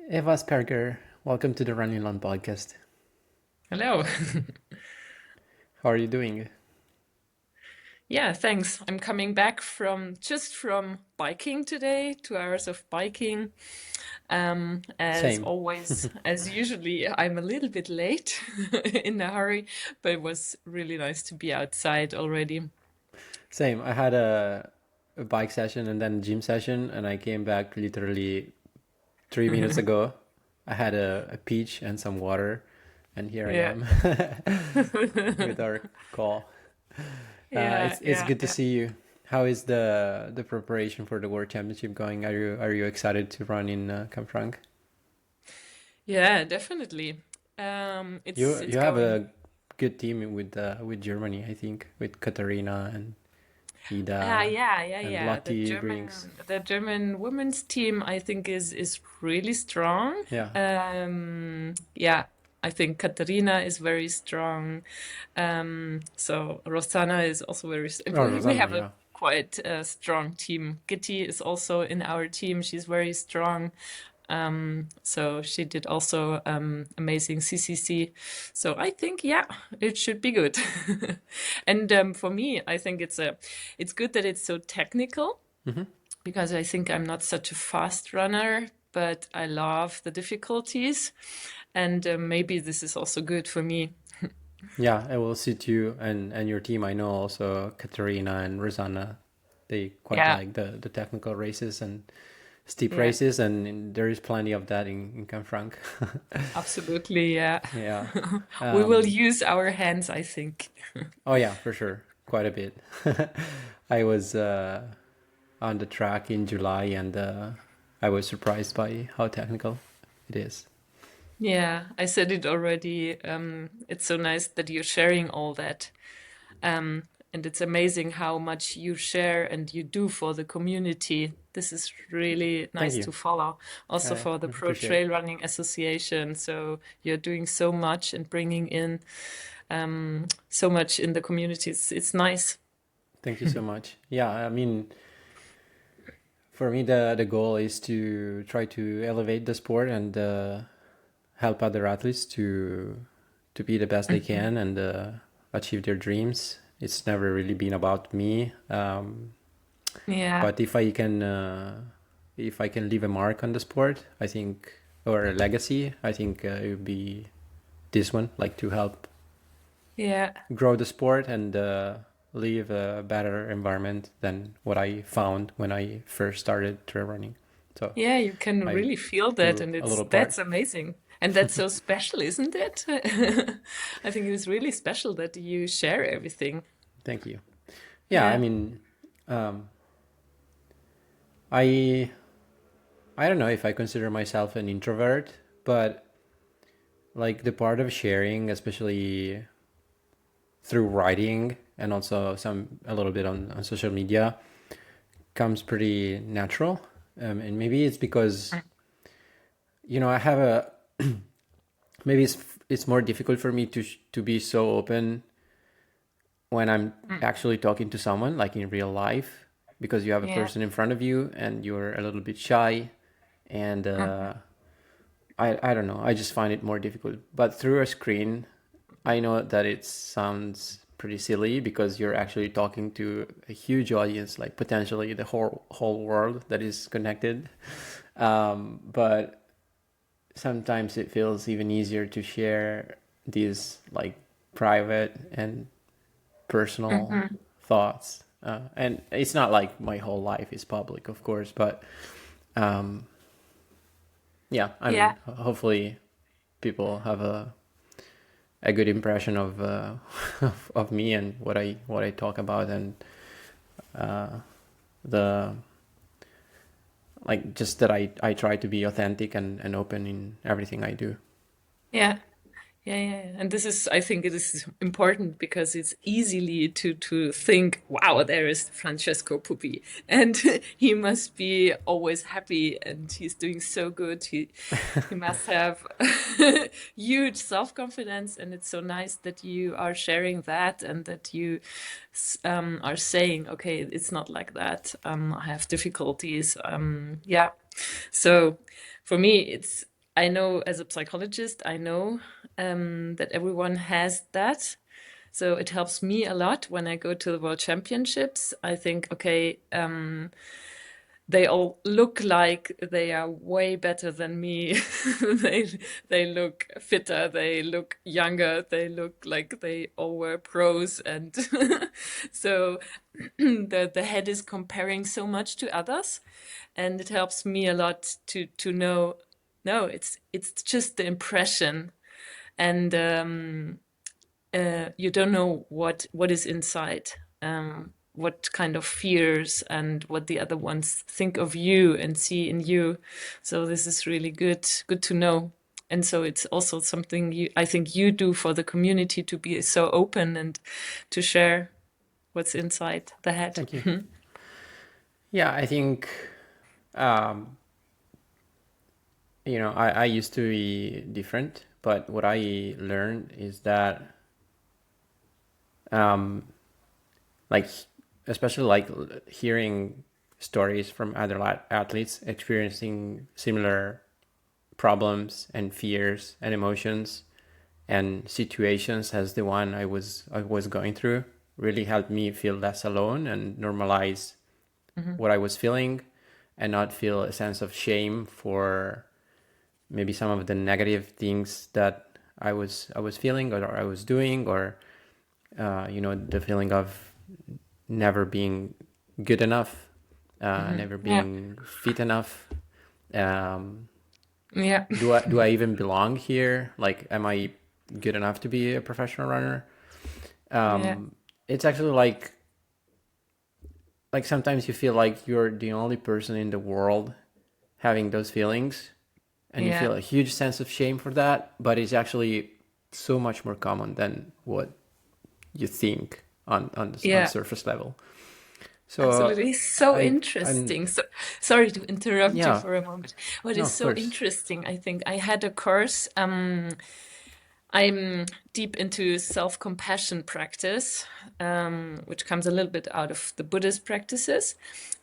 Eva Sperger, welcome to the Running Alone podcast. Hello. How are you doing? Yeah, thanks. I'm coming back from biking today, 2 hours of biking. As Same. always, as usually, I'm a little bit late in a hurry, but it was really nice to be outside already. Same. I had a bike session and then a gym session, and I came back literally 3 minutes ago. I had a peach and some water, and here I Yeah. am with our call. Yeah, It's yeah, good to yeah. see you. How is the preparation for the World Championship going? Are you excited to run in Canfranc? Yeah, definitely. It's You have going. a good team with Germany, I think, with Katarina and Ida and Yeah. The Lottie Briggs. German women's team, I think, is really strong. Yeah. Yeah, I think Katarina is very strong. So Rosanna is also Oh, we Rosanna, have a yeah. quite strong team. Gitti is also in our team. She's very strong. So she did also amazing CCC. So I think, yeah, it should be good. And for me, I think it's good that it's so technical Hmm. because I think I'm not such a fast runner, but I love the difficulties, and maybe this is also good for me. Yeah, it will suit you and your team. I know also Katarina and Rosanna, they quite Yeah, like the technical races and steep yeah, races, and there is plenty of that in Canfranc. absolutely. Yeah, Yeah. we will Um, use our hands, I think. oh yeah, for sure, quite a bit. I was on the track in July, and I was surprised by how technical it is. Yeah, I said it already. It's so nice that you're sharing all that. And it's amazing how much you share and you do for the community. This is really Thank nice you. to follow. Also I for the Pro appreciate it. Trail Running Association. So you're doing so much and bringing in so much in the community. It's nice. Thank you so much. Yeah, I mean, for me, the goal is to try to elevate the sport and help other athletes to be the best they Mhm. can and achieve their dreams. It's never really been about me, Yeah. but if I can leave a mark on the sport, I think, or a legacy, I think it would be this one, like to help Yeah. grow the sport and leave a better environment than what I found when I first started trail running. So Yeah, you can I really feel that, do and a it's little part. that's amazing. And that's so special, isn't it? I think it's really special that you share everything. Thank you. Yeah, I Yeah. mean, um, I I don't know if I consider myself an introvert, but like the part of sharing, especially through writing and also some a little bit on social media, comes pretty natural. And maybe it's because I have a maybe it's more difficult for me to be so open when I'm Mm. actually talking to someone, like in real life, because you have a Yeah. person in front of you and you're a little bit shy, and Mhm. I don't know. I just find it more difficult. But through a screen, I know that it sounds pretty silly because you're actually talking to a huge audience, like potentially the whole world that is connected. But sometimes it feels even easier to share these like private and personal Mhm. thoughts. And it's not like my whole life is public, of course, but um, yeah, I Yeah. mean, hopefully people have a good impression of of me and what I talk about, and the like just that I try to be authentic and open in everything I do. Yeah. Yeah. And this is, I think it is important because it's easily to think, wow, there is Francesco Puppi, and he must be always happy, and he's doing so good. He must have huge self-confidence, and it's so nice that you are sharing that and that you are saying, okay, it's not like that. I have difficulties. Yeah. So for me, I know as a psychologist, I know that everyone has that. So it helps me a lot when I go to the World Championships. I think, okay, they all look like they are way better than me. they they look fitter, they look younger, they look like they all were pros, and so the head is comparing so much to others, and it helps me a lot to know. No, it's just the impression, and you don't know what is inside, what kind of fears and what the other ones think of you and see in you. So this is really good to know. And so it's also something I think you do for the community, to be so open and to share what's inside the head. Thank you. Yeah, I think, um, I used to be different, but what I learned is that, um, like, especially like hearing stories from other athletes experiencing similar problems and fears and emotions and situations as the one I was going through really helped me feel less alone and normalize what I was feeling, and not feel a sense of shame for maybe some of the negative things that I was feeling or I was doing, or the feeling of never being good enough, never Yeah, being fit enough. Um, yeah, do I even belong here? Like, am I good enough to be a professional runner? yeah, It's actually like sometimes you feel like you're the only person in the world having those feelings, and you yeah, feel a huge sense of shame for that, but it's actually so much more common than what you think on yeah. surface level. So Absolutely. So I'm interesting. So sorry to interrupt you yeah, for a moment. What no, is of so course. interesting, I think I had a course. I'm deep into self-compassion practice, which comes a little bit out of the Buddhist practices.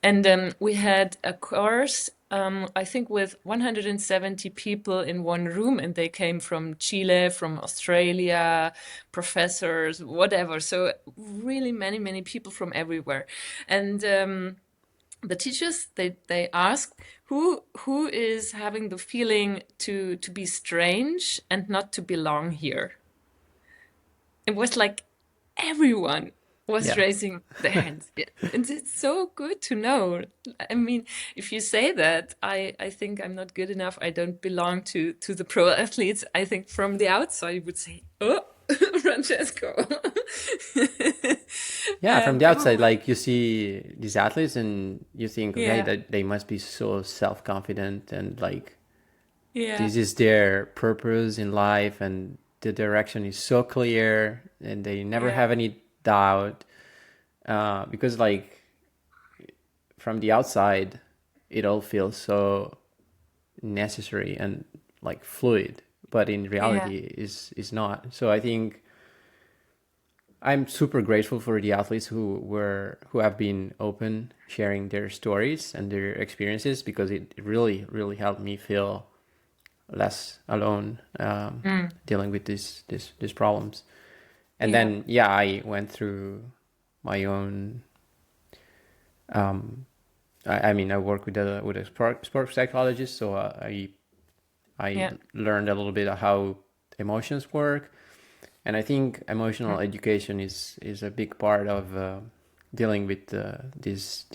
And we had a course, I think, with 170 people in one room, and they came from Chile, from Australia, professors, whatever. So really many, many people from everywhere. And the teachers, they asked who is having the feeling to be strange and not to belong here. It was like everyone was Yeah. raising their hands. And it's so good to know. I mean, if you say that, I think I'm not good enough, I don't belong to the pro athletes, I think from the outside you would say, oh, Francesco. Yeah, from the outside, Everyone. like you see these athletes and you think, okay, Yeah, that they must be so self-confident, and like yeah, this is their purpose in life, and the direction is so clear, and they never yeah, have any doubt. Because like from the outside, it all feels so necessary and like fluid, but in yeah. reality is not. So I think I'm super grateful for the athletes who have been open, sharing their stories and their experiences, because it really really helped me feel less alone, Mm, dealing with these problems. And yeah, then yeah, I went through my own. I mean, I work with a sports psychologist, so I yeah. learned a little bit of how emotions work, and I think emotional Mm, education is a big part of dealing with these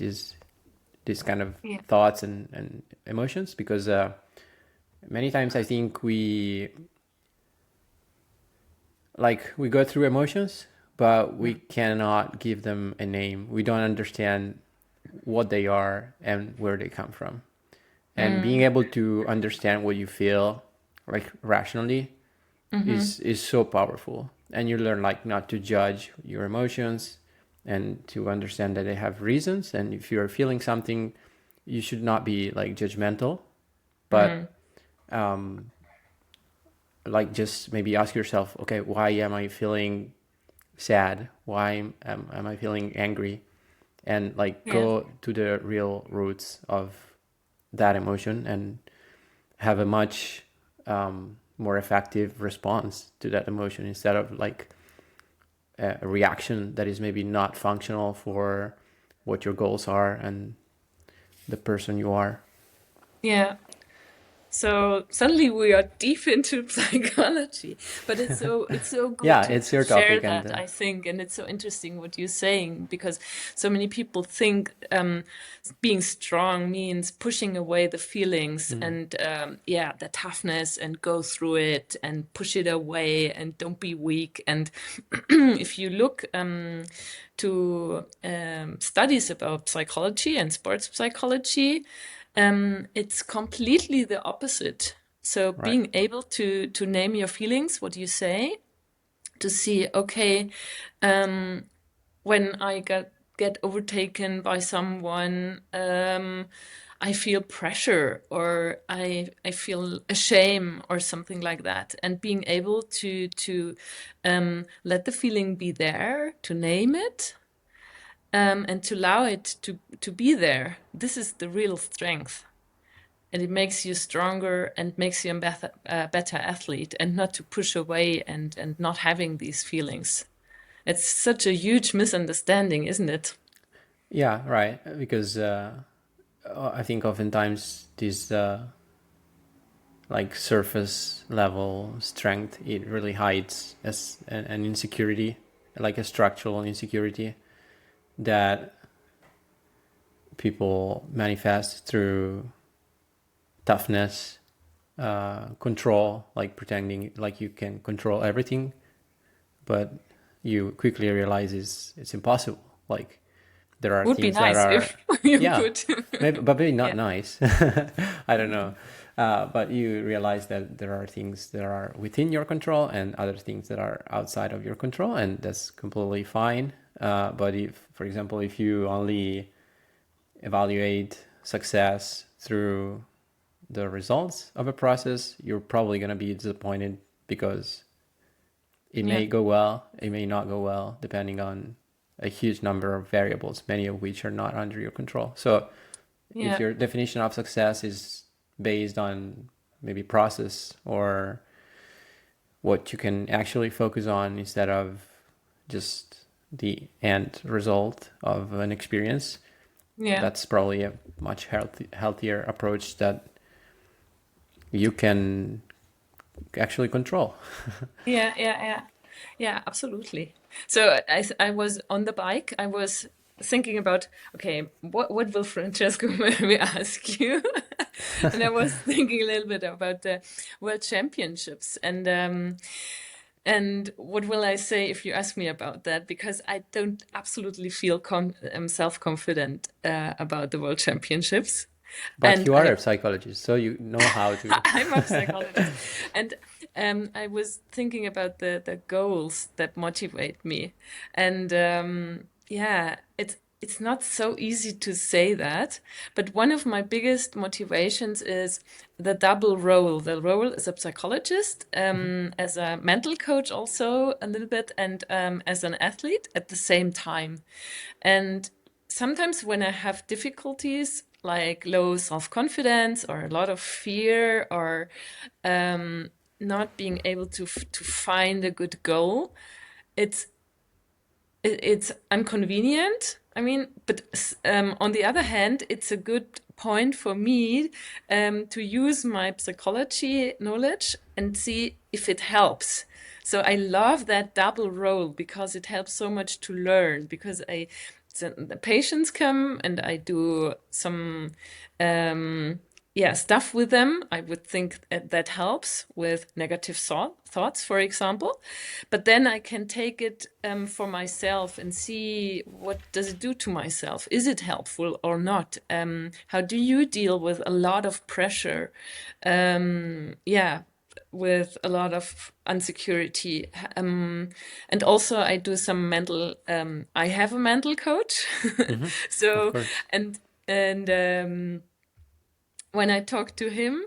kind of yeah, thoughts and emotions, because many times I think we go through emotions, but we mm, cannot give them a name. We don't understand what they are and where they come from. And being mm, able to understand what you feel, like rationally, mm-hmm, is so powerful. And you learn like not to judge your emotions, and to understand that they have reasons. And if you're feeling something, you should not be like judgmental, mm, but like just maybe ask yourself, okay, why am I feeling sad? Why am I feeling angry? And like yes, go to the real roots of that emotion, and have a much more effective response to that emotion, instead of like a reaction that is maybe not functional for what your goals are and the person you are. Yeah. So suddenly we are deep into psychology, but it's so good Yeah, it's to your share topic, and that, I think, and it's so interesting what you're saying, because so many people think being strong means pushing away the feelings and yeah, the toughness, and go through it and push it away and don't be weak. And if you look to studies about psychology and sports psychology, it's completely the opposite. So right. being able to name your feelings, what you say, to see, okay, when I get overtaken by someone, I feel pressure, or I feel a shame or something like that, and being able to let the feeling be there, to name it, and to allow it to be there. This is the real strength. And it makes you stronger and makes you a better athlete, and not to push away and not having these feelings. It's such a huge misunderstanding, isn't it? Yeah, right. Because I think oftentimes this like surface level strength, it really hides as an insecurity, like a structural insecurity that people manifest through toughness, control, like pretending like you can control everything, but you quickly realize it's impossible. Like there are Would be things that nice are, if you yeah, could. maybe, but maybe not Yeah. nice. I don't know. But you realize that there are things that are within your control and other things that are outside of your control, and that's completely fine. But if, for example, if you only evaluate success through the results of a process, you're probably going to be disappointed, because it Yeah. may go well, it may not go well, depending on a huge number of variables, many of which are not under your control. So if Yeah. your definition of success is based on maybe process or what you can actually focus on instead of just the end result of an experience, Yeah. that's probably a much healthier approach that you can actually control. Yeah. Yeah. Yeah. Yeah, absolutely. So I was on the bike. I was thinking about, okay, what will Francesco maybe ask you? And I was thinking a little bit about the World Championships, and what will I say if you ask me about that? Because I don't absolutely feel self-confident about the World Championships. But And you are a psychologist, so you know how to. I'm a psychologist, and I was thinking about the goals that motivate me, and yeah, it's not so easy to say that, but one of my biggest motivations is the double role. The role as a psychologist, as a mental coach, also a little bit, and as an athlete at the same time, and sometimes when I have difficulties, like low self-confidence or a lot of fear, or not being able to find a good goal, it's it's inconvenient. I mean, but on the other hand, it's a good point for me to use my psychology knowledge and see if it helps. So I love that double role because it helps so much to learn. Because the patients come and I do some yeah, stuff with them. I would think that helps with negative thoughts, for example. But then I can take it for myself and see, what does it do to myself? Is it helpful or not? How do you deal with a lot of pressure? Yeah, with a lot of insecurity. And also I do some mental, I have a mental coach. Hmm. Of So, course. and when I talk to him,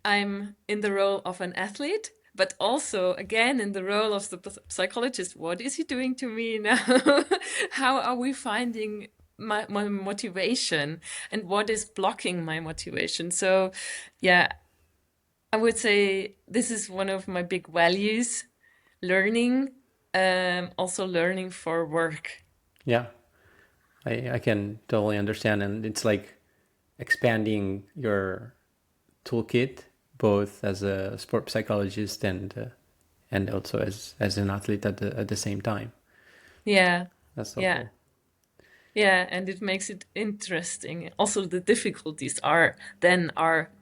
I'm in the role of an athlete, but also again in the role of the psychologist. What is he doing to me now? How are we finding my motivation, and what is blocking my motivation? So, yeah, I would say this is one of my big values, learning, also learning for work. Yeah, I can totally understand, and it's like expanding your toolkit both as a sport psychologist and also as an athlete at the same time. Yeah, That's so yeah, cool. yeah, and it makes it interesting. Also, the difficulties are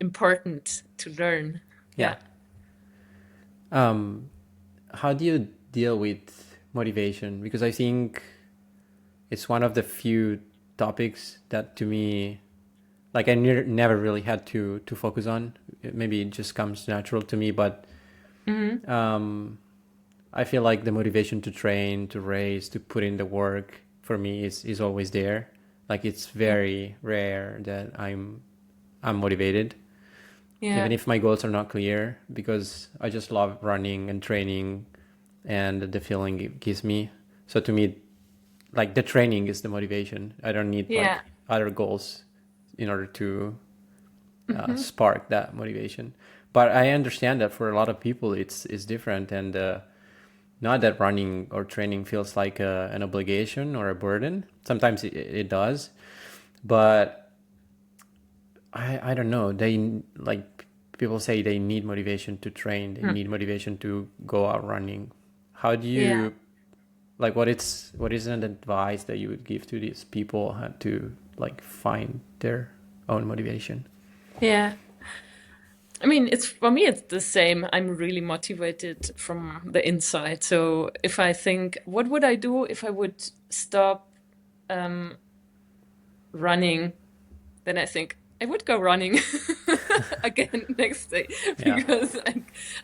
important to learn. Yeah. Yeah. How do you deal with motivation? Because I think it's one of the few topics that to me, like I never really had to focus on. Maybe it just comes natural to me, but Hmm. I feel like the motivation to train, to race, to put in the work for me is always there. Like it's Yeah. very rare that I'm motivated, even Yeah. if my goals are not clear, because I just love running and training and the feeling it gives me. So to me, like the training is the motivation. I don't need Yeah. like other goals in order to Hmm. spark that motivation. But I understand that for a lot of people it's different, and not that running or training feels like an obligation or a burden. Sometimes it does, but I don't know. They like people say they need motivation to train. They need motivation to go out running. How do Yeah. you like what is an advice that you would give to these people how to like find their own motivation? Yeah. I mean, it's for me, it's the same. I'm really motivated from the inside. So if I think, what would I do if I would stop running? Then I think I would go running again next day Yeah, because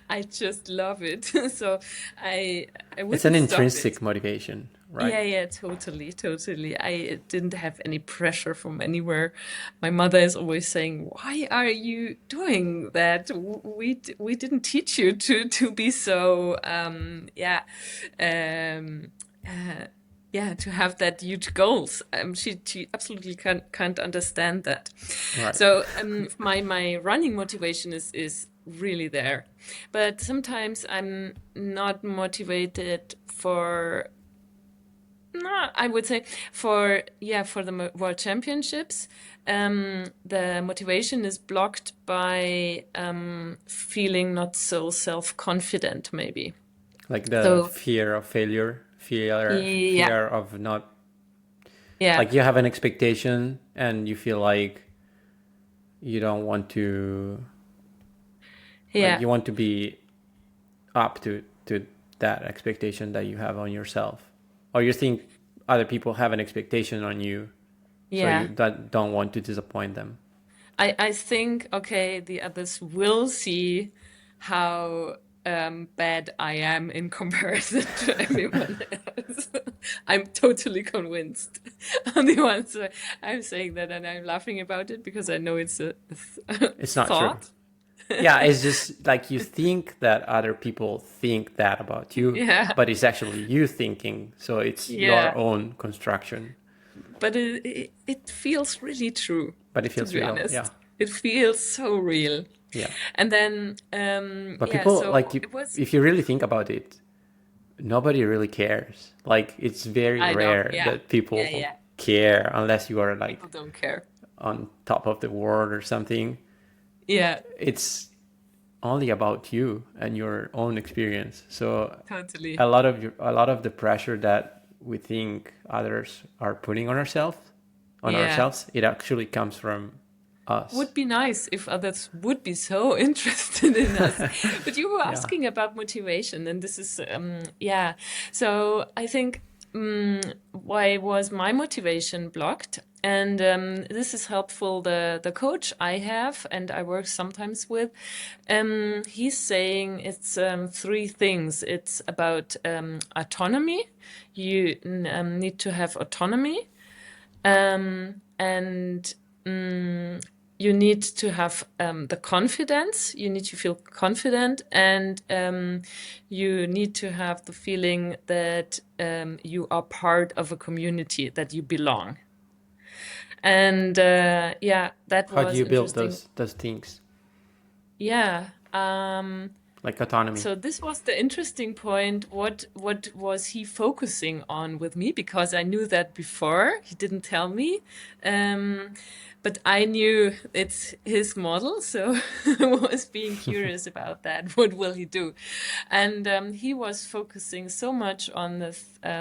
I just love it. So I I it's an wouldn't stop it. intrinsic motivation, right? Yeah, yeah, totally, totally. I didn't have any pressure from anywhere. My mother is always saying, "Why are you doing that? We didn't teach you to be so um uh, yeah, to have that huge goals." She absolutely can't understand that. Right. So my running motivation is really there, but sometimes I'm not motivated for, no, I would say for the World Championships, the motivation is blocked by feeling not so self-confident, maybe. Like the So fear of failure, fear yeah, fear of not, yeah, like you have an expectation and you feel like you don't want to, like yeah, you want to be up to that expectation that you have on yourself, or you think other people have an expectation on you, so you yeah. don't want to disappoint them. I think, okay, the others will see how bad I am in comparison to everyone else. I'm totally convinced. On the one side, I'm saying that and I'm laughing about it because I know it's a It's not true. thought. Yeah, it's just like you think that other people think that about you, Yeah, but it's actually you thinking, so it's your yeah. own construction, But it feels really true, but it to feels be real. Yeah. honest. It feels so real. Yeah. And then, But yeah, people so like you, it was, if you really think about it, nobody really cares. Like it's very I know, rare yeah, that yeah, people yeah. care unless you are People like don't care. on top of the world or something. Yeah, It's only about you and your own experience. So totally. a lot of the pressure that we think others are putting on Yeah. ourselves, it actually comes from us. Would be nice if others would be so interested in us. But you were Yeah. asking about motivation, and this is, yeah. So I think, why was my motivation blocked? And this is helpful. The coach I have and I work sometimes with, he's saying it's three things. It's about autonomy. You need to have autonomy, and you need to have the confidence. You need to feel confident, and you need to have the feeling that you are part of a community, that you belong. And yeah, that How do was you build interesting. those things? Yeah. Like autonomy. So this was the interesting point. What was he focusing on with me? Because I knew that before. He didn't tell me. Um, but I knew it's his model, so I was being curious about that. What will he do? And he was focusing so much on the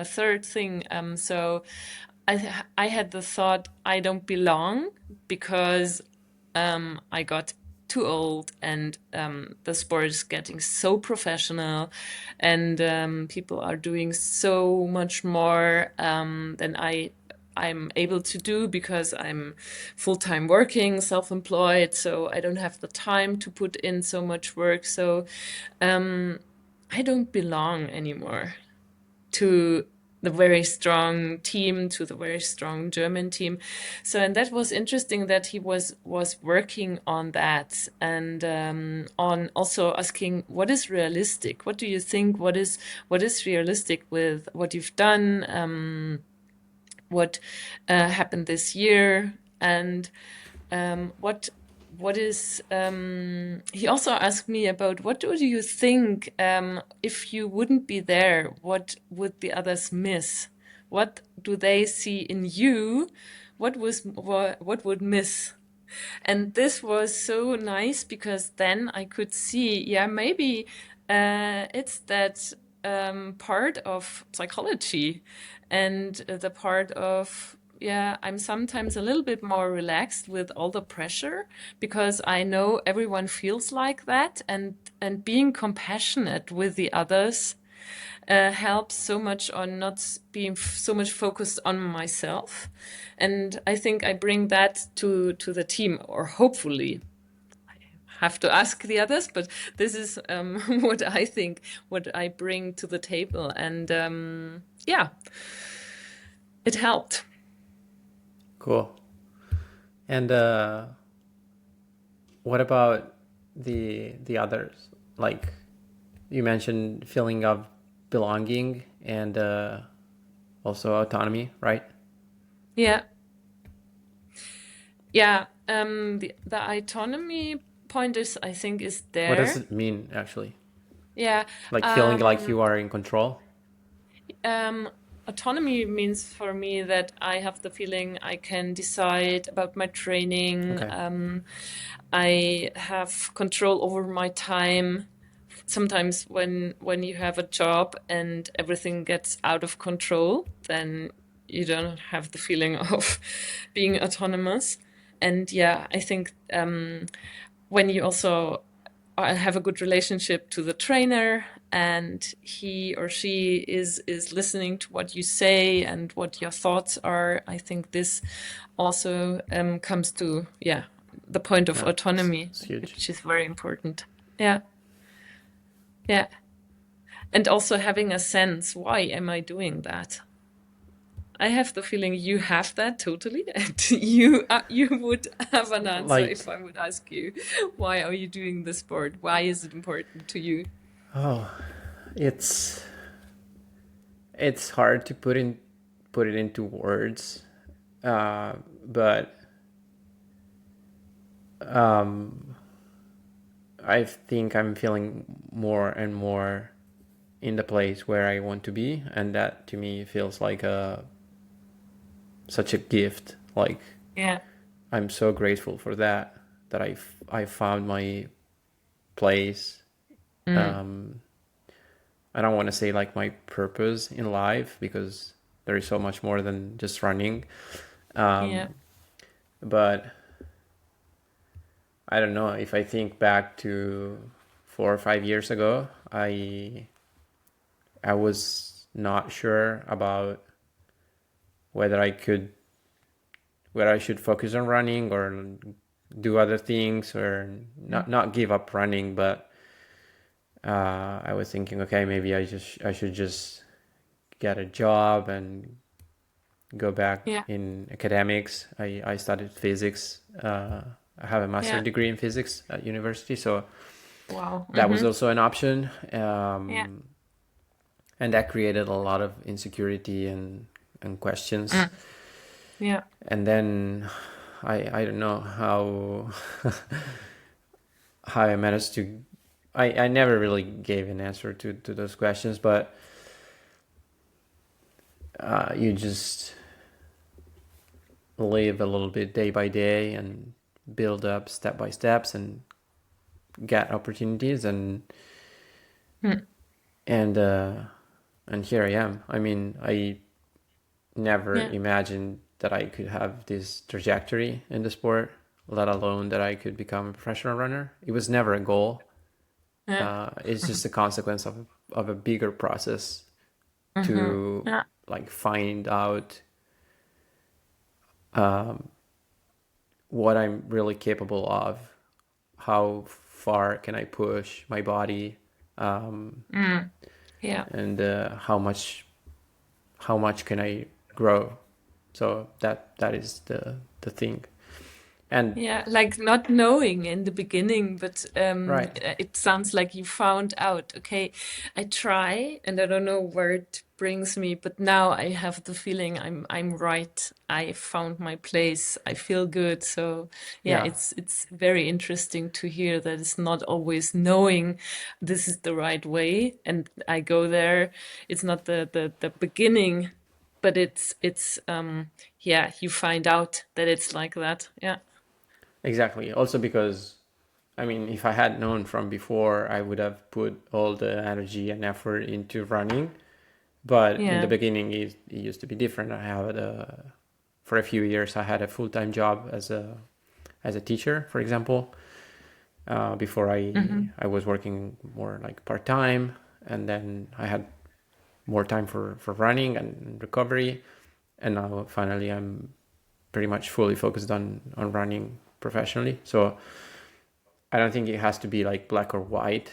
third thing. So I had the thought I don't belong because I got too old and the sport is getting so professional and people are doing so much more than I'm able to do because I'm full-time working, self-employed, so I don't have the time to put in so much work. So I don't belong anymore to the very strong team, to the very strong German team. So, and that was interesting that he was working on that and on also asking what is realistic. What do you think? What is realistic with what you've done? What happened this year? And what is he also asked me about what do you think if you wouldn't be there, what would the others miss, what do they see in you, what would miss. And this was so nice because then I could see, yeah, maybe it's that part of psychology and the part of, yeah, I'm sometimes a little bit more relaxed with all the pressure because I know everyone feels like that, and being compassionate with the others helps so much on not being so much focused on myself. And I think I bring that to the team, or hopefully have to ask the others, but this is what I think, what I bring to the table. And yeah, it helped. Cool. And what about the others? Like you mentioned feeling of belonging and also autonomy, right? Yeah. Yeah. The autonomy point is, I think, is What does there. it mean actually? Yeah. Like feeling like you are in control? Um, Autonomy means for me that I have the feeling I can decide about my training. Okay. I have control over my time. Sometimes when you have a job and everything gets out of control, then you don't have the feeling of being autonomous. And yeah, I think when you also have a good relationship to the trainer and he or she is listening to what you say and what your thoughts are, I think this also comes to, yeah, the point of Yeah, autonomy, it's huge. which is very important. Yeah. Yeah. And also having a sense, why am I doing that? I have the feeling you have that totally, and you would have an answer Like, if I would ask you, why are you doing the sport? Why is it important to you? oh, it's hard to put it into words, but I think I'm feeling more and more in the place where I want to be, and that to me feels like such a gift. Like Yeah. I'm so grateful for that I found my place. Mm. Um, I don't want to say like my purpose in life because there is so much more than just running. Yeah. Um, but I don't know if I think back to 4 or 5 years ago, I was not sure about whether I could whether I should focus on running or do other things or Mm. not give up running, but I was thinking, okay, maybe I should just get a job and go back Yeah. in academics. I studied physics. I have a master's Yeah. degree in physics at university, so Wow. that was Mm-hmm. also an option. Yeah. And that created a lot of insecurity and questions. Mm. Yeah. And then I don't know how how I managed to I never really gave an answer to those questions, but you just live a little bit day by day and build up step by steps and get opportunities Hmm. and uh, and here I am. I mean, I never Yeah. imagined that I could have this trajectory in the sport, let alone that I could become a professional runner. It was never a goal. Yeah. It's just a consequence of a bigger process Hmm. to Yeah. like find out what I'm really capable of, how far can I push my body, Mm. Yeah. and how much can I grow. So that is the thing. And Yeah, like not knowing in the beginning, but right, it sounds like you found out, okay, I try and I don't know where it brings me, but now I have the feeling I'm right. I found my place. I feel good. So yeah, yeah, it's very interesting to hear that it's not always knowing this is the right way and I go there. It's not the beginning, but it's yeah, you find out that it's like that. Yeah. exactly. Also because I mean, if I had known from before, I would have put all the energy and effort into running. But in the Yeah. beginning, it used to be different. I had for a few years, I had a full-time job as a teacher, for example. Before Hmm. I was working more like part-time, and then I had more time for running and recovery. And now finally, I'm pretty much fully focused on running professionally. So I don't think it has to be like black or white,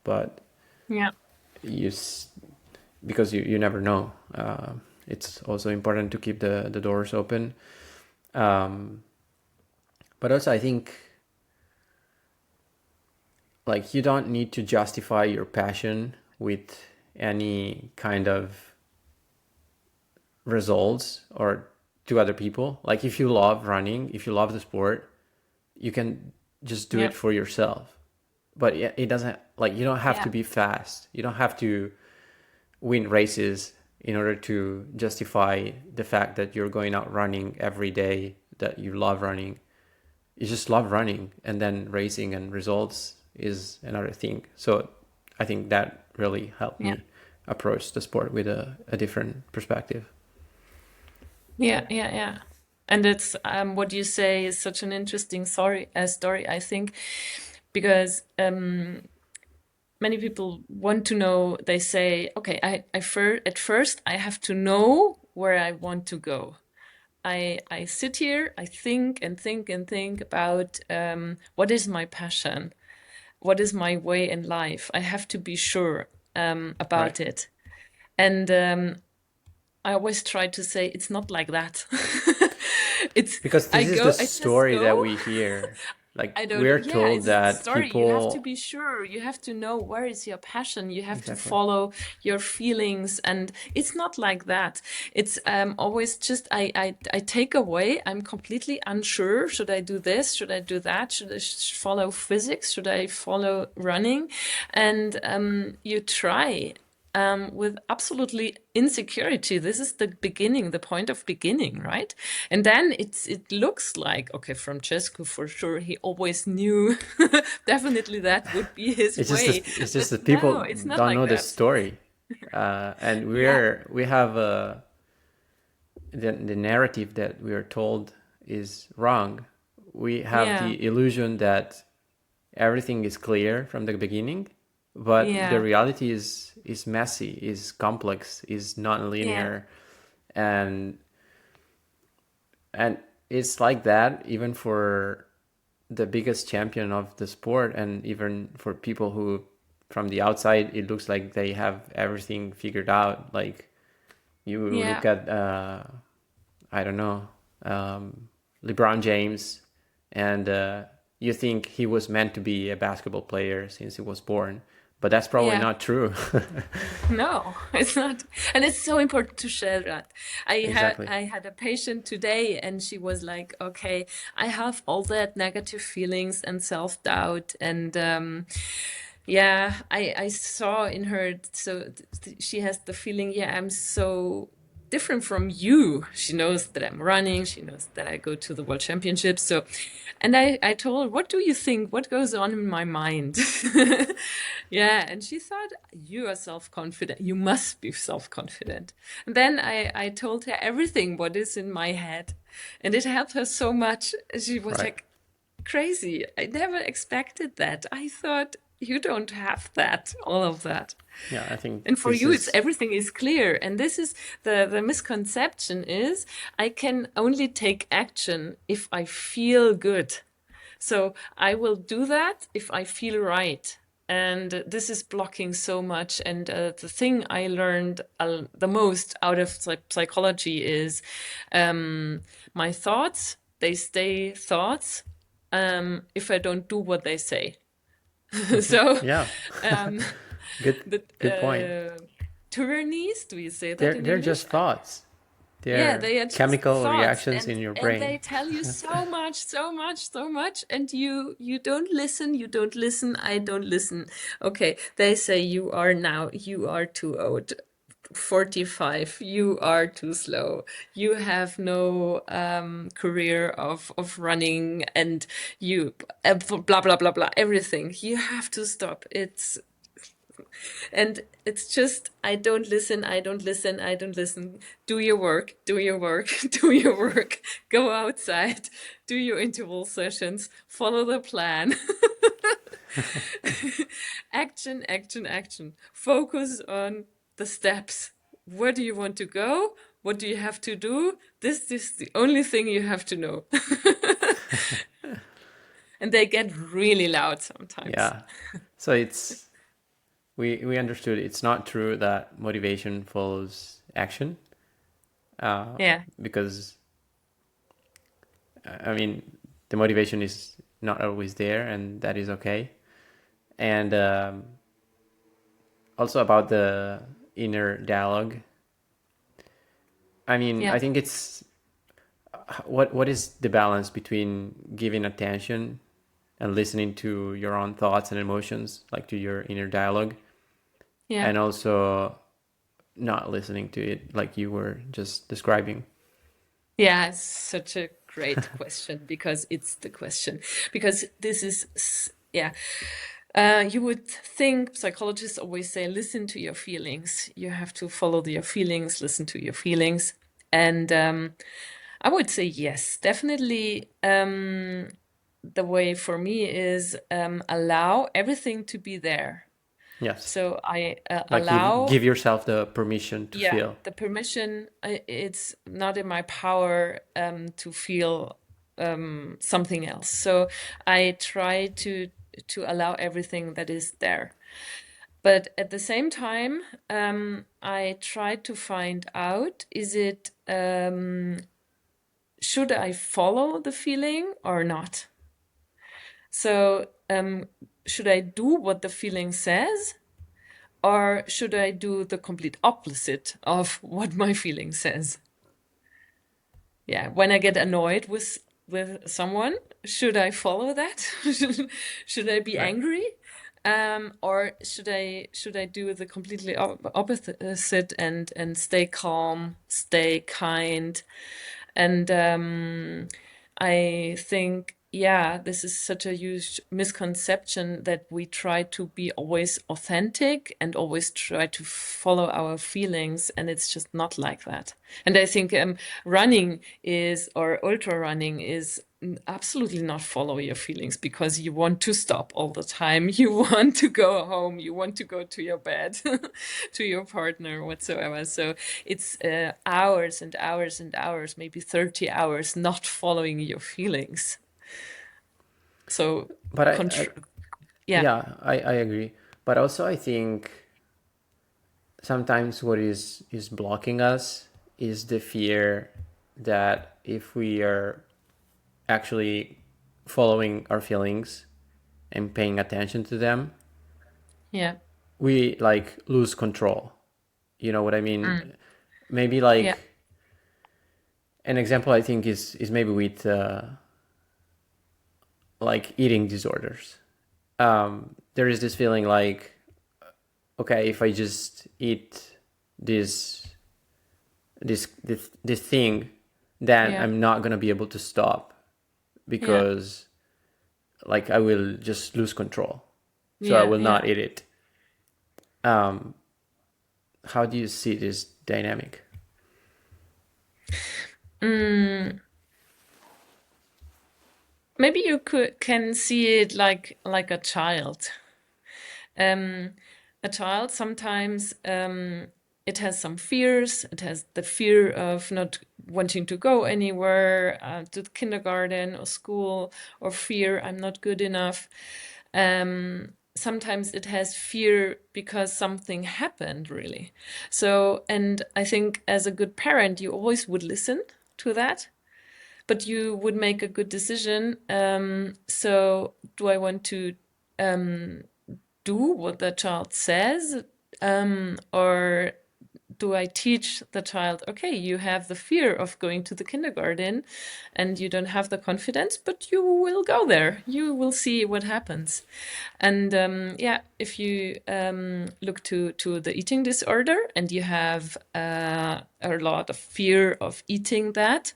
but Yeah. you because you never know. It's also important to keep the doors open. Um, but also, I think like you don't need to justify your passion with any kind of results or to other people. Like if you love running, if you love the sport, you can just do Yeah. it for yourself. But it doesn't like you don't have to Yeah. be fast. You don't have to win races in order to justify the fact that you're going out running every day, that you love running. You just love running, and then racing and results is another thing. So I think that really helped Yeah. me approach the sport with a different perspective. Yeah. Yeah. Yeah. And it's what you say is such an interesting story, I think, because many people want to know. They say, okay, at first I have to know where I want to go. I sit here, I think and think and think about what is my passion, what is my way in life. I have to be sure Right. about it. And I always try to say it's not like that. it's Because this is the I just story that go. we hear. Like I don't. we're Yeah, told it's the that story. You have to people. be sure. You have to know where is your passion. You have to Exactly. follow your feelings, and it's not like that. It's always just I take away. I'm completely unsure. Should I do this? Should I do that? Should I follow physics? Should I follow running? And you try with absolutely insecurity. This is the beginning, the point of beginning, right? And then it looks like, okay, Francesco for sure, he always knew definitely that would be his way. It's just But that no, people it's not don't like know the that. story, and Yeah, we have the narrative that we are told is wrong. We have yeah, the illusion that everything is clear from the beginning, but the yeah, reality is messy, is complex, is yeah, non-linear, and and it's like that even for the biggest champion of the sport, and even for people who from the outside it looks like they have everything figured out. Like you yeah, look at I don't know, LeBron James, and you think he was meant to be a basketball player since he was born, but that's probably Yeah. not true. No, it's not. And it's so important to share that. Exactly. I had a patient today and she was like, okay, I have all that negative feelings and self-doubt and yeah, I saw in her so she has the feeling, yeah, I'm so different from you. She knows that I'm running, she knows that I go to the World Championships. So and I told her, what do you think? What goes on in my mind? Yeah, and she thought, you are self-confident. You must be self-confident. And then I told her everything what is in my head. And it helped her so much. She was Right. like, crazy. I never expected that. I thought you don't have that, all of that. Yeah, I think And for this you, it's is everything is clear. And this is the misconception is I can only take action if I feel good. So I will do that if I feel right. And this is blocking so much. And the thing I learned the most out of psychology is my thoughts, they stay thoughts if I don't do what they say. So yeah. um, Good the good point. tyrannies, do you say that in They're English? just thoughts. Yeah, They're they are just chemical thoughts reactions in your and brain. they tell you so much, so much, so much and you don't listen, you don't listen, I don't listen. Okay, they say you are too old. 45, you are too slow. You have no career of running and you blah blah blah blah everything. You have to stop. It's just, I don't listen, I don't listen, I don't listen. Do your work, do your work, do your work. Go outside, do your interval sessions, follow the plan. Action, action, action. Focus on the steps. Where do you want to go? What do you have to do? This is the only thing you have to know. And they get really loud sometimes. Yeah. So it's we understood it's not true that motivation follows action, Yeah, because I mean the motivation is not always there, and that is okay. And also about the inner dialogue. I mean, yeah, I think it's what is the balance between giving attention and listening to your own thoughts and emotions, like to your inner dialogue, yeah. and also not listening to it, like you were just describing. Yeah, it's such a great question because it's the question. Because this is, yeah. You would think psychologists always say, listen to your feelings. You have to follow your feelings, listen to your feelings. And I would say yes, definitely. The way for me is allow everything to be there. Yes, So I like give allow, yourself the permission to yeah, feel. the permission. It's not in my power to feel something else. So I try to allow everything that is there. But at the same time, I try to find out, is it should I follow the feeling or not? So should I do what the feeling says? Or should I do the complete opposite of what my feeling says? Yeah, when I get annoyed with someone, should I follow that? Should I be Right. angry? Or should I do the completely opposite and stay calm, stay kind, and I think, yeah, this is such a huge misconception that we try to be always authentic and always try to follow our feelings, and it's just not like that. And I think running is, or ultra running is absolutely not follow your feelings because you want to stop all the time. You want to go home. You want to go to your bed, to your partner, whatsoever. So it's hours and hours and hours, maybe 30 hours, not following your feelings. So, But yeah, yeah, I agree. But also I think sometimes what is blocking us is the fear that if we are actually following our feelings and paying attention to them, yeah, we like lose control. You know what I mean? Mm. Maybe Yeah. like an example I think is maybe with like eating disorders. There is this feeling like, okay, if I just eat this this thing, then Yeah. I'm not gonna be able to stop Yeah. because like I will just lose control. So I Yeah. will Yeah. not eat it. Um, how do you see this dynamic? Mm. Maybe you can see it like a child. Um, a child sometimes it has some fears. It has the fear of not wanting to go anywhere to the kindergarten or school, or fear I'm not good enough. Sometimes it has fear because something happened, really. So, and I think as a good parent, you always would listen to that, but you would make a good decision. So, do I want to do what the child says? Or do I teach the child, okay, you have the fear of going to the kindergarten and you don't have the confidence, but you will go there. You will see what happens. And yeah, if you look to the eating disorder and you have a lot of fear of eating that,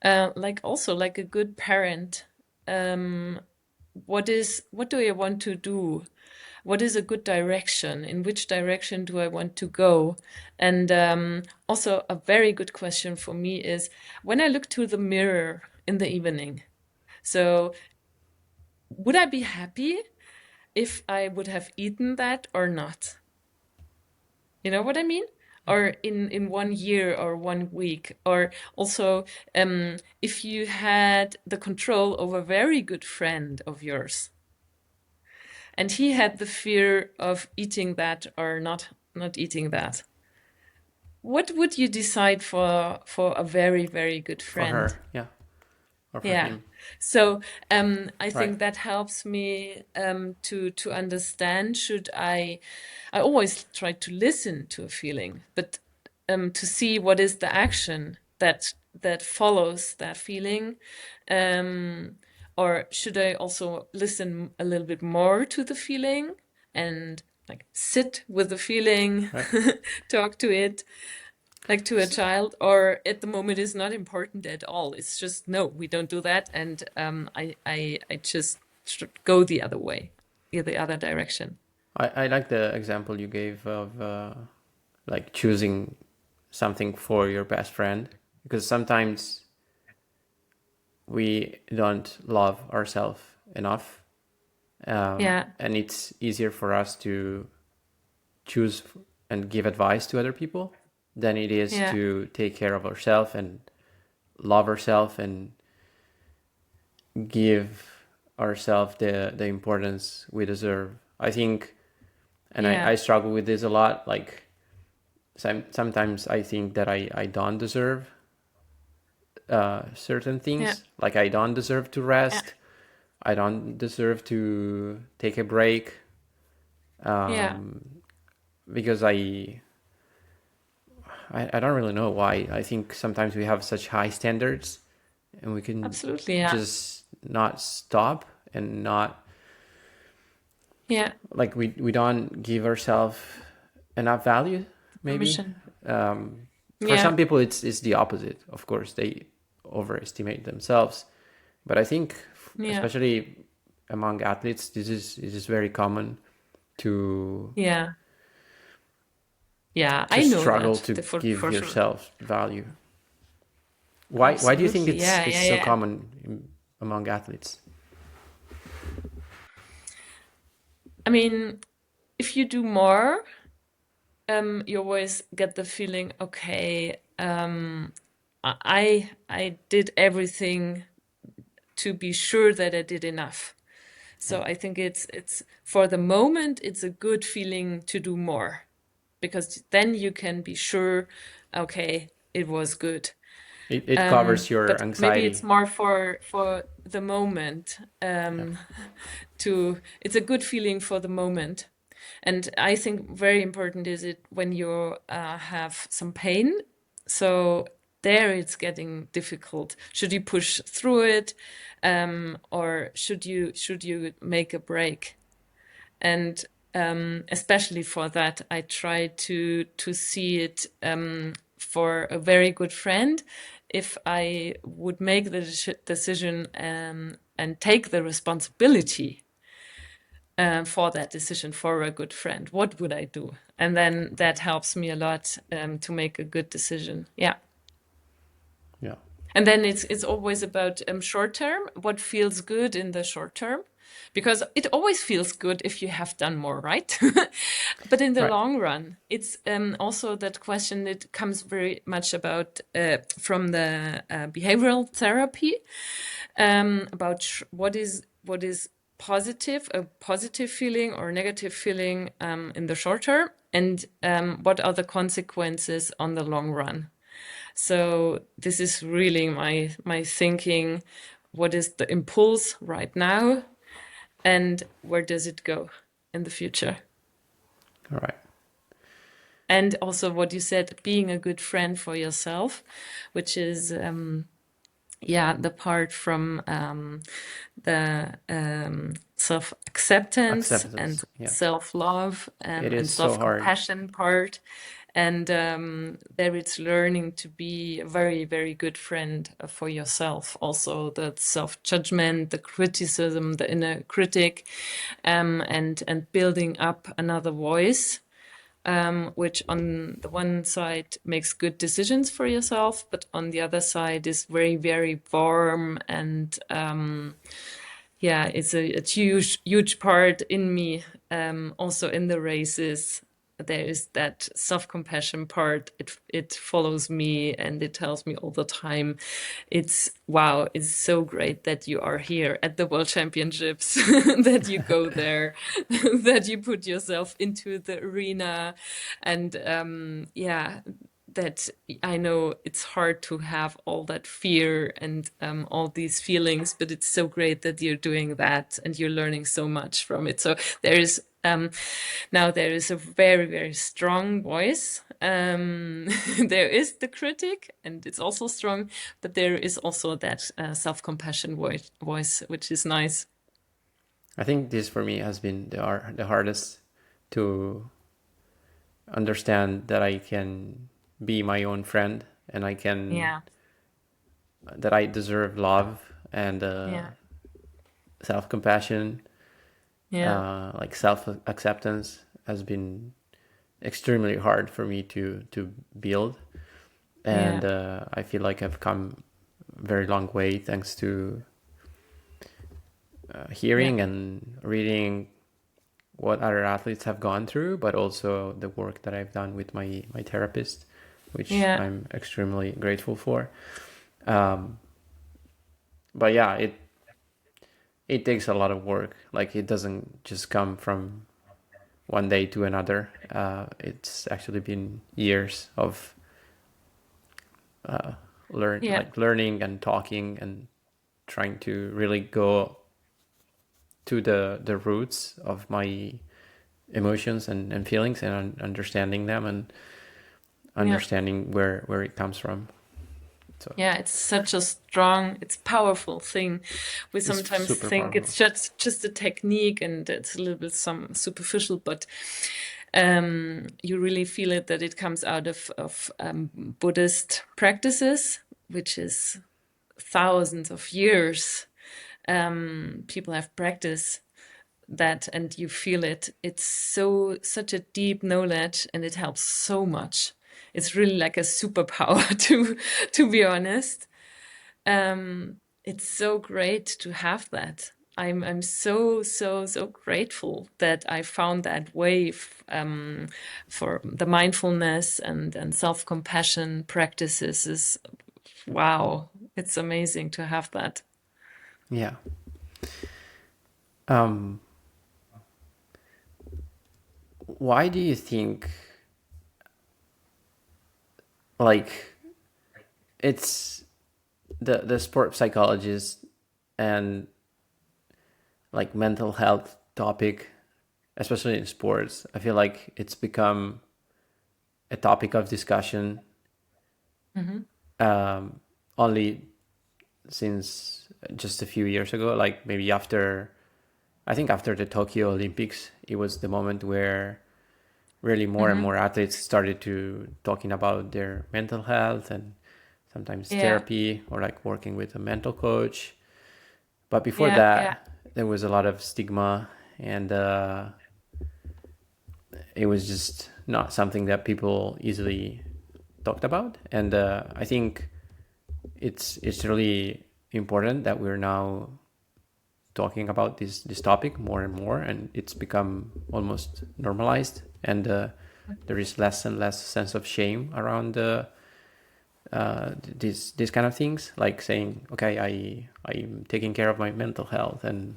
like also like a good parent, what do I want to do? What is a good direction? In which direction do I want to go? And also, a very good question for me is when I look to the mirror in the evening. So, would I be happy if I would have eaten that or not? You know what I mean? Or in 1 year or 1 week, or also if you had the control over a very good friend of yours, and he had the fear of eating that or not eating that, what would you decide for a very, very good For friend? her, yeah, or for Yeah. him, So I right? think that helps me to understand. Should I always try to listen to a feeling, but to see what is the action that follows that feeling, um, or should I also listen a little bit more to the feeling and like sit with the feeling, Right. talk to it, like to a child, or at the moment is not important at all. It's just no, we don't do that, and I just should go the other way, the other direction. I like the example you gave of like choosing something for your best friend, because sometimes we don't love ourselves enough, Yeah, and it's easier for us to choose and give advice to other people than it is yeah, to take care of ourselves and love ourselves and give ourselves the importance we deserve. I think, and yeah, I struggle with this a lot. Like sometimes I think that I don't deserve certain yeah, things. Like I don't deserve to yeah, rest. I don't deserve to take a break, yeah. because I don't really know why. I think sometimes we have such high standards and we can Absolutely, yeah, just not stop and not yeah. like we don't give ourselves enough value maybe. Permission. For Yeah, some people it's the opposite, of course. They overestimate themselves, but I think yeah, especially among athletes this is very common to yeah, yeah. to I know struggle that to give for sure. yourself value. Why do you think Absolutely, it's yeah, it's yeah, so yeah. common among athletes? I mean, if you do more, you always get the feeling, okay, I did everything to be sure that I did enough. Yeah. So I think it's for the moment it's a good feeling to do more, because then you can be sure, okay, it was good. It covers your But maybe it's anxiety. more for the moment. Yeah. To It's a good feeling for the moment. And I think very important is it when you have some pain. So there it's getting difficult. Should you push through it, or should you make a break? And especially for that, I try to see it for a very good friend. If I would make the decision and take the responsibility for that decision for a good friend, what would I do? And then that helps me a lot to make a good decision. Yeah. Yeah. And then it's always about short term, what feels good in the short term, because it always feels good if you have done more, right? But in the Right. long run, it's also that question that comes very much about from the behavioral therapy about what is positive, a positive feeling or negative feeling in the short term, and what are the consequences on the long run. So this is really my thinking. What is the impulse right now, and where does it go in the future? All right. And also what you said, being a good friend for yourself, which is the part from the self-acceptance and Acceptance. Yeah. self-love It and is so hard. self-compassion part. And there it's learning to be a very, very good friend for yourself. Also the self-judgment, the criticism, the inner critic, and building up another voice, which on the one side makes good decisions for yourself, but on the other side is very, very warm and it's a huge, huge part in me. Also in the races, there is that self-compassion part. It follows me and it tells me all the time, it's wow, it's so great that you are here at the World Championships, that you go there, that you put yourself into the arena, and that I know it's hard to have all that fear and all these feelings, but it's so great that you're doing that and you're learning so much from it. So there is now there is a very, very strong voice. There is the critic, and it's also strong, but there is also that self-compassion voice, which is nice. I think this for me has been the hardest to understand, that I can be my own friend, and Yeah, that I deserve love and yeah, self compassion, yeah, like self acceptance has been extremely hard for me to build, yeah, and I feel like I've come a very long way thanks to yeah, hearing and reading what other athletes have gone through, but also the work that I've done with my therapist, which yeah, I'm extremely grateful for. Um, but yeah, it takes a lot of work. Like, it doesn't just come from one day to another. It's actually been years of yeah, learning and talking and trying to really go to the roots of my emotions and feelings, and understanding them, and yeah. understanding where it comes from. So Yeah, it's such a strong, it's powerful thing. We it's sometimes super think powerful. it's just a technique and it's a little bit some superficial, but you really feel it that it comes out of Buddhist practices, which is thousands of years. People have practiced that, and you feel it. It's such a deep knowledge, and it helps so much. It's really like a superpower to be honest. It's so great to have that. I'm so grateful that I found that way for the mindfulness and self-compassion practices. Is wow, it's amazing to have that. Yeah. Um, why do you think, like, it's the sport psychologist and like mental health topic especially in sports. I feel like it's become a topic of discussion only since just a few years ago, like maybe after, I think after the Tokyo Olympics, it was the moment where really more and Mm-hmm. more athletes started to talking about their mental health and sometimes Yeah, therapy or like working with a mental coach. But before yeah, yeah. that, there was a lot of stigma, and it was just not something that people easily talked about. And I think it's really important that we're now talking about this topic more and more, and it's become almost normalized, and there is less and less sense of shame around these kind of things, like saying, okay, I'm taking care of my mental health and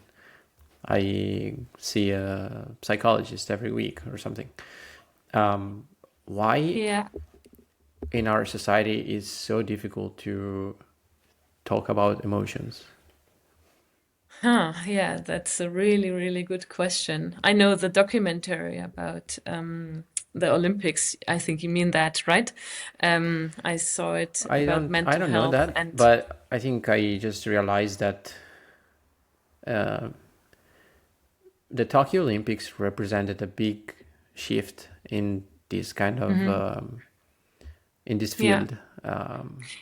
I see a psychologist every week or something. Why Yeah. in our society is so difficult to talk about emotions? Huh, yeah, that's a really, really good question. I know the documentary about the Olympics. I think you mean that, right? I saw it about I mental don't know health that, and but I think I just realized that uh, the Tokyo Olympics represented a big shift in this kind of mhm, in this yeah, field.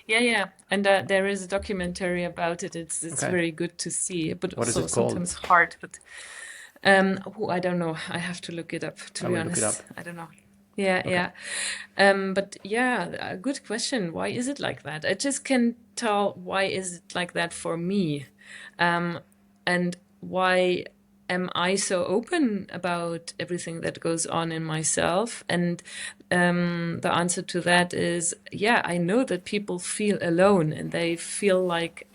yeah, yeah. And there is a documentary about it. It's Okay, very good to see, but what is also it called? sometimes hard. But oh, I don't know. I have to look it up. To I be will look it honest, up. I don't know. Yeah, Okay. yeah. But yeah, a good question. Why is it like that? I just can tell why is it like that for me, and why am I so open about everything that goes on in myself? And the answer to that is, yeah, I know that people feel alone and they feel like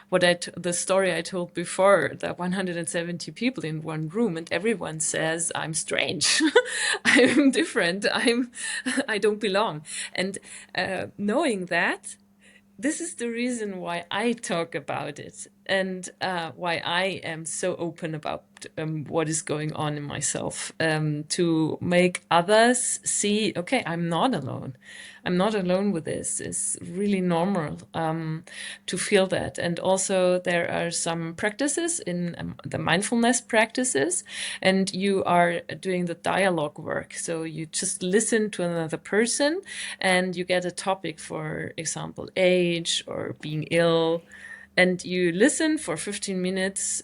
the story I told before, the 170 people in one room, and everyone says I'm strange, I'm different, I don't belong, and knowing that this is the reason why I talk about it and why I am so open about what is going on in myself, to make others see, okay, I'm not alone. I'm not alone with this. It's really normal to feel that. And also, there are some practices in the mindfulness practices, and you are doing the dialogue work. So you just listen to another person and you get a topic, for example, age or being ill, and you listen for 15 minutes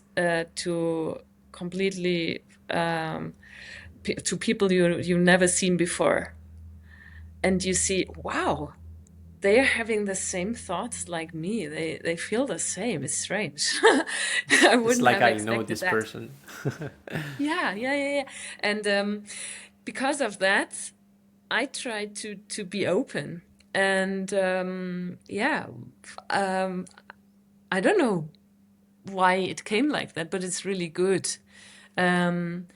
to completely to people you never seen before, and you see, wow, they are having the same thoughts like me. They feel the same. It's strange. I It's wouldn't like have I know expected this that. person. Yeah, yeah, yeah, yeah. And because of that, I try to be open. And yeah, um, I don't know why it came like that, but it's really good. Um,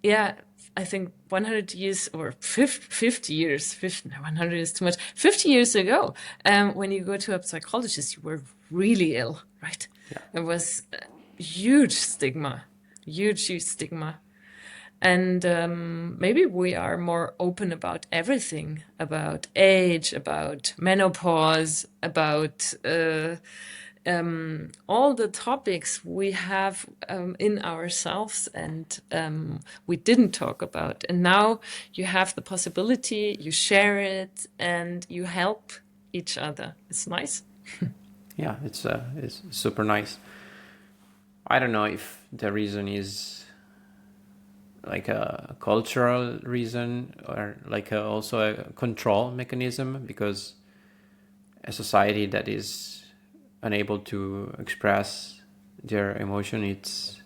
yeah, I think 100 years or 50 years, 50, no, 100 is too much. 50 years ago, when you go to a psychologist, you were really ill, right? Yeah. There was a huge stigma, huge, huge stigma. And maybe we are more open about everything, about age, about menopause, about all the topics we have in ourselves and we didn't talk about. And now you have the possibility, you share it, and you help each other. It's nice. Yeah, it's super nice. I don't know if the reason is like a cultural reason or like also a control mechanism, because a society that is unable to express their emotion, it's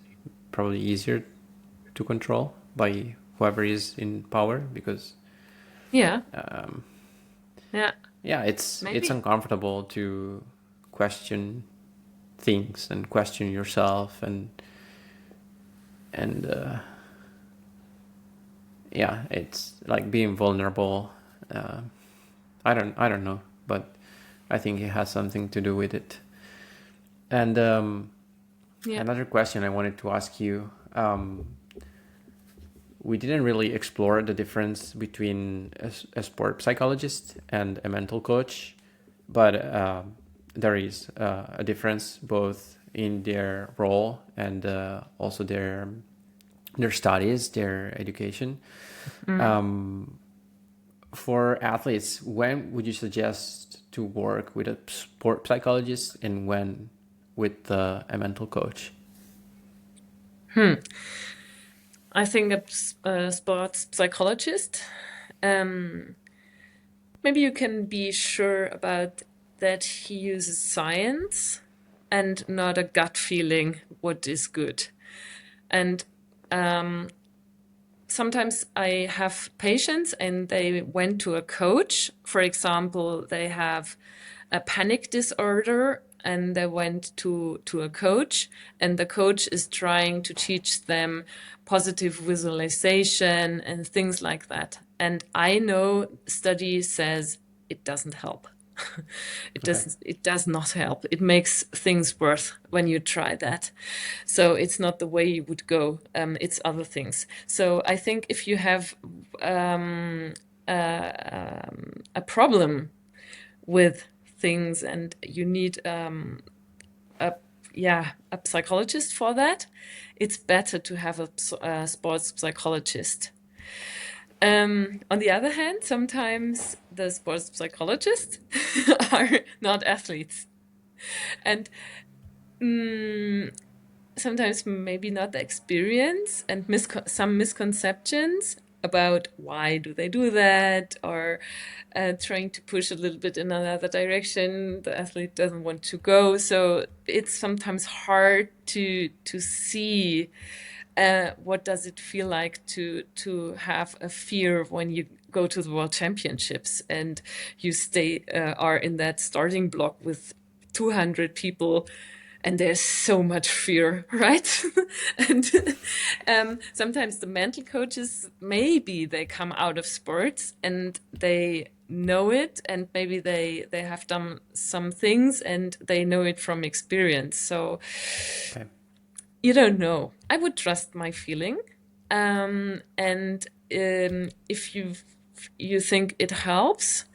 probably easier to control by whoever is in power, because Yeah, yeah, yeah, it's maybe. uncomfortable to question things and question yourself, and yeah, it's like being vulnerable. uh, I don't know, but I think it has something to do with it. And Yeah. another question I wanted to ask you, we didn't really explore the difference between a sport psychologist and a mental coach, but there is a difference both in their role and also their studies, their education. For athletes, when would you suggest to work with a sport psychologist and when with a mental coach? I think a sports psychologist, maybe you can be sure about that he uses science and not a gut feeling what is good. And sometimes I have patients and they went to a coach. For example, they have a panic disorder and they went to a coach, and the coach is trying to teach them positive visualization and things like that. And I know study says it doesn't help. Okay. It does not help. It makes things worse when you try that. So it's not the way you would go. It's other things. So I think if you have a problem with things and you need a psychologist for that, it's better to have a sports psychologist. On the other hand, sometimes the sports psychologists are not athletes. And sometimes maybe not the experience and some misconceptions about why do they do that, or trying to push a little bit in another direction the athlete doesn't want to go. So it's sometimes hard to see what does it feel like to have a fear when you go to the World Championships and you are in that starting block with 200 people and there's so much fear, right? And sometimes the mental coaches, maybe they come out of sports and they know it, and maybe they have done some things and they know it from experience. So Okay. you don't know. I would trust my feeling. And if you think it helps,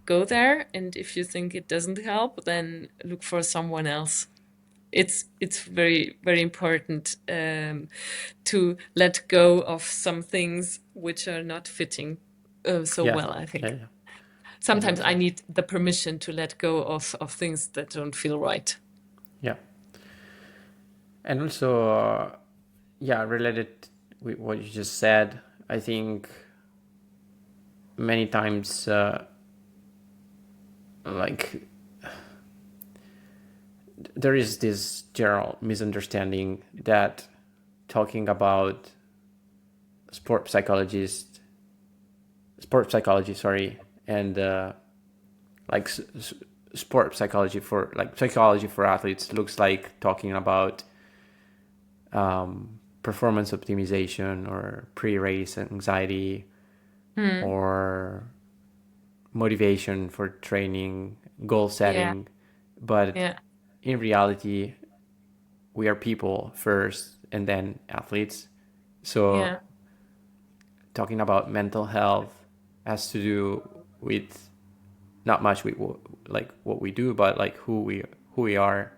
go there. And if you think it doesn't help, then look for someone else. It's very, very important to let go of some things which are not fitting so Yeah. well, I think. Yeah. Yeah. I Sometimes think I so. need the permission to let go of things that don't feel right. Yeah. And also, yeah, related with what you just said, I think many times, like, there is this general misunderstanding that talking about sport psychology, sorry, and like sport psychology for psychology for athletes looks like talking about performance optimization or pre-race anxiety or motivation for training, goal Yeah, setting. But yeah, in reality, we are people first and then athletes. So yeah, talking about mental health has to do with not much with like what we do, but like who we are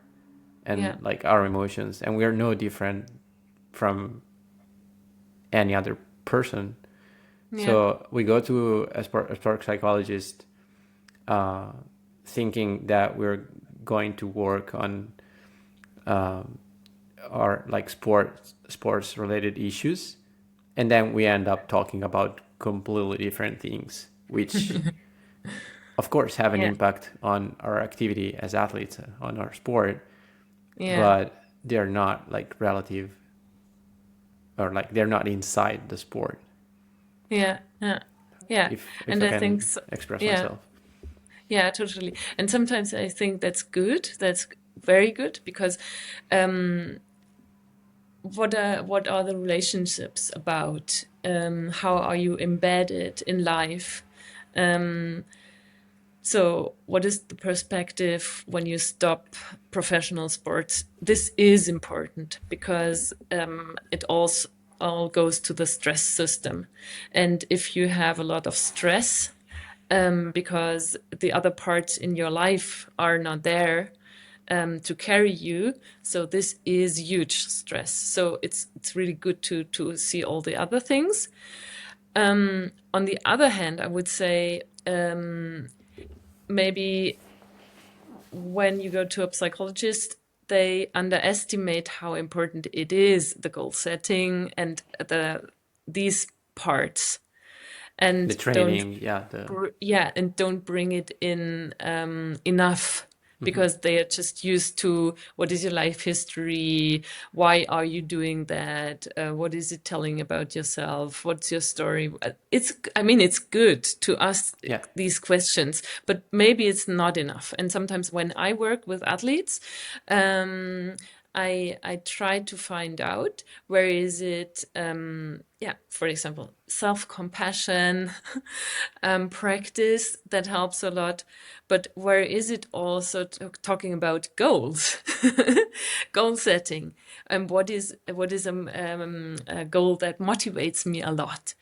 and yeah, like our emotions, and we are no different from any other person. yeah, So we go to a sport psychologist thinking that we're going to work on our like sports related issues, and then we end up talking about completely different things, which of course have an yeah, impact on our activity as athletes, on our sport, yeah, but they're not like relative, or like they're not inside the sport, yeah, yeah, yeah. if And I I think, can express yeah, myself. yeah, totally. And sometimes I think that's good. That's very good because what are the relationships about? How are you embedded in life? Um, So, what is the perspective when you stop professional sports? This is important because it also all goes to the stress system. And if you have a lot of stress, because the other parts in your life are not there to carry you, so this is huge stress. So it's really good to see all the other things. On the other hand, I would say maybe when you go to a psychologist, they underestimate how important it is, the goal setting and these parts, The and training, yeah, the don't bring it in enough, mhm. because they are just used to what is your life history, why are you doing that, what is it telling about yourself, what's your story. I mean, it's good to ask Yeah, these questions, but maybe it's not enough. And sometimes when I work with athletes, I try to find out where is it, yeah, for example, self-compassion practice that helps a lot, but where is it also talking about goals, goal setting, and what is a goal that motivates me a lot,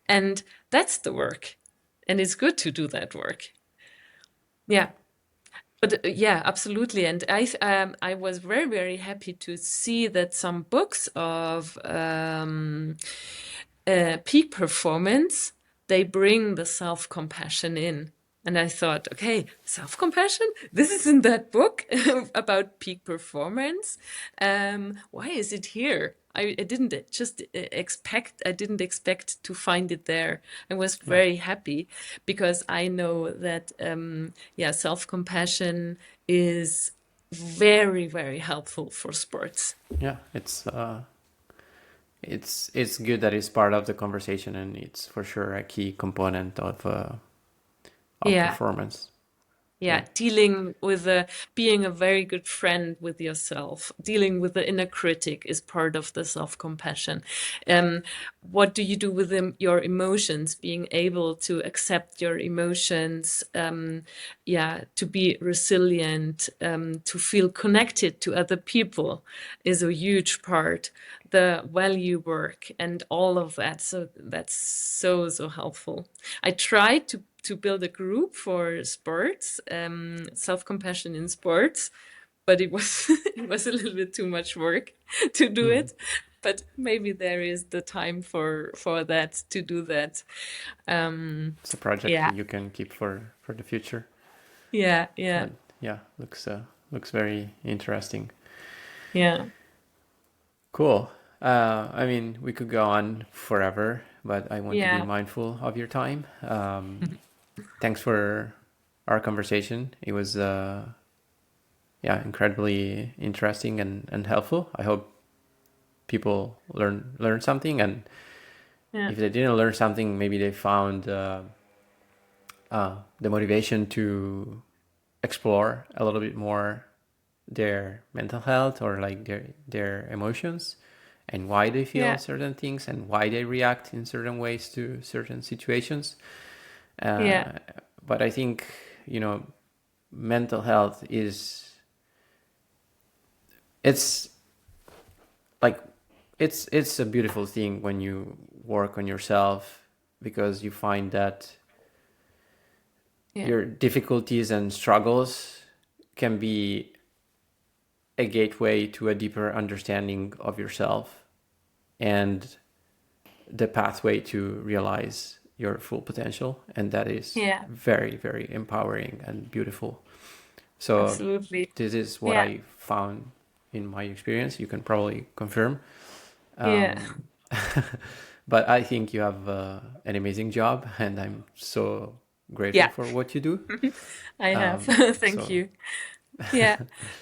and that's the work, and it's good to do that work. Yeah. But yeah, absolutely. And I was very, very happy to see that some books of peak performance, they bring the self-compassion in. And I thought, okay, self-compassion? This is in that book about peak performance. Why is it here? I didn't just expect, I didn't expect to find it there. I was yeah, very happy because I know that, yeah, self-compassion is very, very helpful for sports. yeah. It's good that it's part of the conversation, and it's for sure a key component of Yeah. performance. Yeah, Yeah, dealing with being a very good friend with yourself, dealing with the inner critic is part of the self-compassion. What do you do with your emotions? Being able to accept your emotions, yeah, to be resilient, to feel connected to other people is a huge part. The value work and all of that. So that's so, so helpful. I try to build a group for sports, self-compassion in sports, but it was it was a little bit too much work to do mhm. it. But maybe there is the time for that to do that. It's a project Yeah, you can keep for the future. yeah, yeah, But yeah, looks very interesting. yeah, Cool. I mean, we could go on forever, but I want to be yeah, mindful of your time. Thanks for our conversation. It was yeah, incredibly interesting and helpful. I hope people learn something, and yeah, if they didn't learn something, maybe they found the motivation to explore a little bit more their mental health, or like their emotions, and why they feel yeah, certain things and why they react in certain ways to certain situations. yeah, uh, but I think, mental health is, it's like, it's a beautiful thing when you work on yourself, because you find that yeah, your difficulties and struggles can be a gateway to a deeper understanding of yourself, and the pathway to realize your full potential. And that is yeah, very, very empowering and beautiful. So absolutely. this is what Yeah, I found in my experience. You can probably confirm. yeah, um, but I think you have an amazing job, and I'm so grateful yeah. for what you do. I have. Thank So you. Yeah,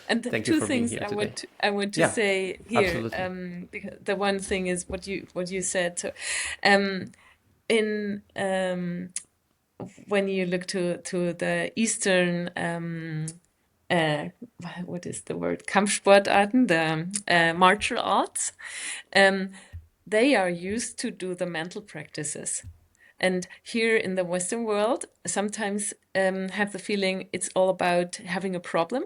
and the thank you two for being things here today. I want to Yeah, say here. absolutely. Because the one thing is what you said. So, um, in when you look to the Eastern uh, what is the word? Kampfsportarten, the martial arts, um, they are used to do the mental practices. And here in the Western world, sometimes have the feeling it's all about having a problem.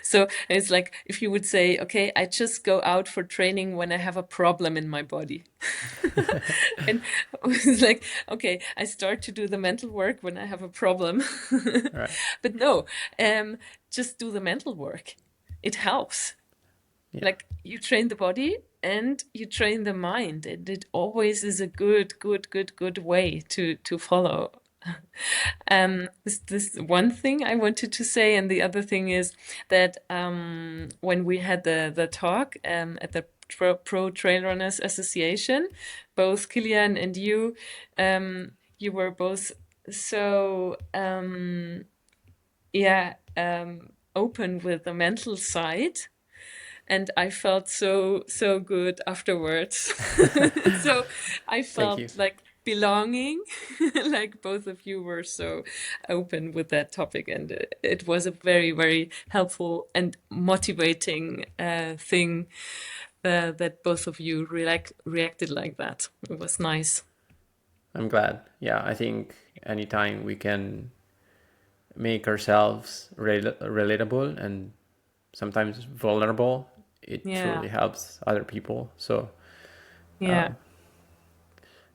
So it's like if you would say, okay, I just go out for training when I have a problem in my body. And it's like, okay, I start to do the mental work when I have a problem. Right. But no, just do the mental work. It helps. Yeah. Like you train the body and you train the mind, and it always is a good way to follow. This one thing I wanted to say, and the other thing is that when we had the talk at the Pro Trail Runners Association, both Kilian and you were both so open with the mental side, and I felt so good afterwards. So I Thank you. felt like belonging, like both of you were so open with that topic, and it was a very helpful and motivating thing that both of you reacted like that. It was nice. I'm glad. Yeah, I think anytime we can make ourselves relatable and sometimes vulnerable, it Yeah, truly helps other people. So, yeah. um,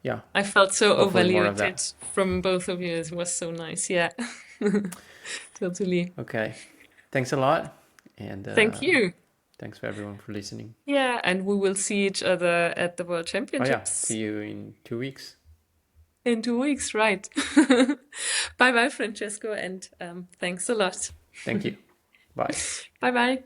yeah, I felt so hopefully more of evaluated that. from both of you. It was so nice. Yeah, totally. Okay. Thanks a lot. And Thank you. thanks for everyone for listening. Yeah, and we will see each other at the World Oh, yeah. Championships See you in 2 weeks. in 2 weeks, right? Bye bye, Francesco, and thanks a lot. Thank you. Bye. Bye bye.